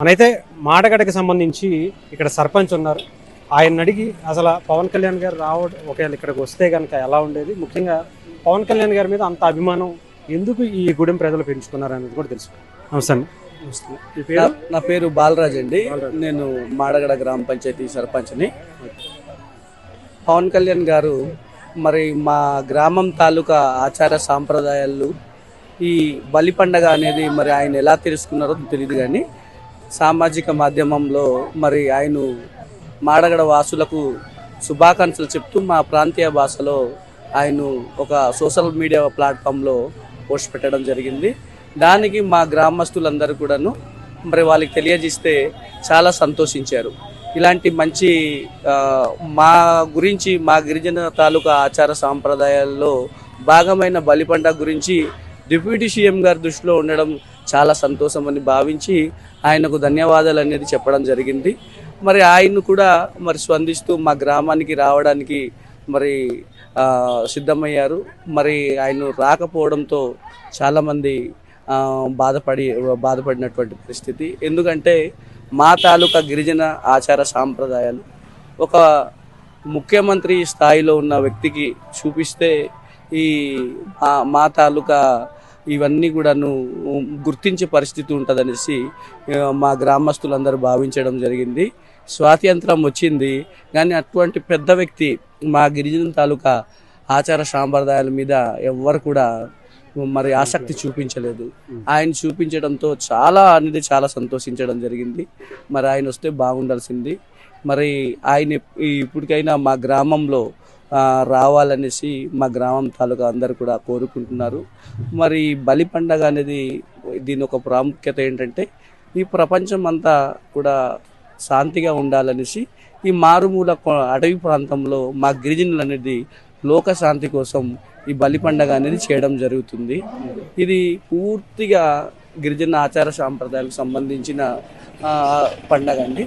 మనైతే మాటగడకి సంబంధించి ఇక్కడ సర్పంచ్ ఉన్నారు. ఆయన అడిగి అసలు పవన్ కళ్యాణ్ గారు రావడం ఒకవేళ ఇక్కడికి వస్తే కనుక ఎలా ఉండేది, ముఖ్యంగా పవన్ కళ్యాణ్ గారి మీద అంత అభిమానం ఎందుకు ఈ గూడెం ప్రజలు పెంచుకున్నారు అనేది కూడా తెలుసు. నమస్తే అండి. నా పేరు బాలరాజ్ అండి. నేను మాడగడ గ్రామ పంచాయతీ సర్పంచ్ని. పవన్ కళ్యాణ్ గారు మరి మా గ్రామం తాలూకా ఆచార సాంప్రదాయాలు ఈ బలి పండగ అనేది మరి ఆయన ఎలా తెలుసుకున్నారో తెలియదు, కానీ సామాజిక మాధ్యమంలో మరి ఆయన మాడగడ వాసులకు శుభాకాంక్షలు చెప్తూ మా ప్రాంతీయ భాషలో ఆయన ఒక సోషల్ మీడియా ప్లాట్ఫామ్లో పోస్ట్ పెట్టడం జరిగింది. దానికి మా గ్రామస్తులందరూ కూడాను మరి వాళ్ళకి తెలియజేస్తే చాలా సంతోషించారు. ఇలాంటి మంచి మా గురించి మా గిరిజన తాలూకా ఆచార సాంప్రదాయాల్లో భాగమైన బలి పండుగ గురించి డిప్యూటీ సీఎం గారి దృష్టిలో ఉండడం చాలా సంతోషం అని భావించి ఆయనకు ధన్యవాదాలు అనేది చెప్పడం జరిగింది. మరి ఆయన కూడా మరి స్పందిస్తూ మా గ్రామానికి రావడానికి మరి సిద్ధమయ్యారు. మరి ఆయన రాకపోవడంతో చాలామంది బాధపడినటువంటి పరిస్థితి. ఎందుకంటే మా తాలూకా గిరిజన ఆచార సాంప్రదాయాలు ఒక ముఖ్యమంత్రి స్థాయిలో ఉన్న వ్యక్తికి చూపిస్తే ఈ మా తాలూకా ఇవన్నీ కూడాను గుర్తించే పరిస్థితి ఉంటుందనేసి మా గ్రామస్తులందరూ భావించడం జరిగింది. స్వాతంత్రం వచ్చింది కానీ అటువంటి పెద్ద వ్యక్తి మా గిరిజన తాలూకా ఆచార సాంప్రదాయాల మీద ఎవ్వరు కూడా మరి ఆసక్తి చూపించలేదు. ఆయన చూపించడంతో చాలా సంతోషించడం జరిగింది. మరి ఆయన వస్తే బాగుండాల్సింది. మరి ఆయన ఇప్పటికైనా మా గ్రామంలో రావాలనేసి మా గ్రామం తాలూకా అందరు కూడా కోరుకుంటున్నారు. మరి బలి పండగ అనేది దీని ఒక ప్రాముఖ్యత ఏంటంటే ఈ ప్రపంచం అంతా కూడా శాంతిగా ఉండాలనేసి ఈ మారుమూల అటవీ ప్రాంతంలో మా గిరిజనులు అనేది లోక శాంతి కోసం ఈ బలి పండగ అనేది చేయడం జరుగుతుంది. ఇది పూర్తిగా గిరిజన ఆచార సాంప్రదాయాలకు సంబంధించిన పండగ అండి.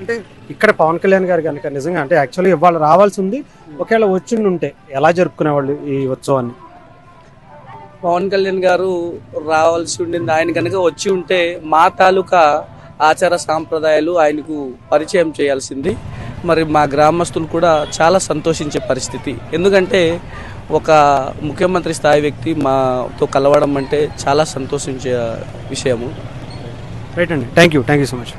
అంటే ఇక్కడ పవన్ కళ్యాణ్ గారు కనుక నిజంగా అంటే యాక్చువల్లీ ఇవాళ రావాల్సి ఉంది, ఒకవేళ వచ్చి ఉంటే ఎలా జరుపుకునేవాళ్ళు ఈ ఉత్సవాన్ని? పవన్ కళ్యాణ్ గారు రావాల్సి ఉండింది. ఆయన కనుక వచ్చి ఉంటే మా తాలూకా ఆచార సాంప్రదాయాలు ఆయనకు పరిచయం చేయాల్సింది. మరి మా గ్రామస్తులు కూడా చాలా సంతోషించే పరిస్థితి. ఎందుకంటే ఒక ముఖ్యమంత్రి స్థాయి వ్యక్తి మాతో కలవడం అంటే చాలా సంతోషించే విషయము. రైట్ అండి. Thank you so much.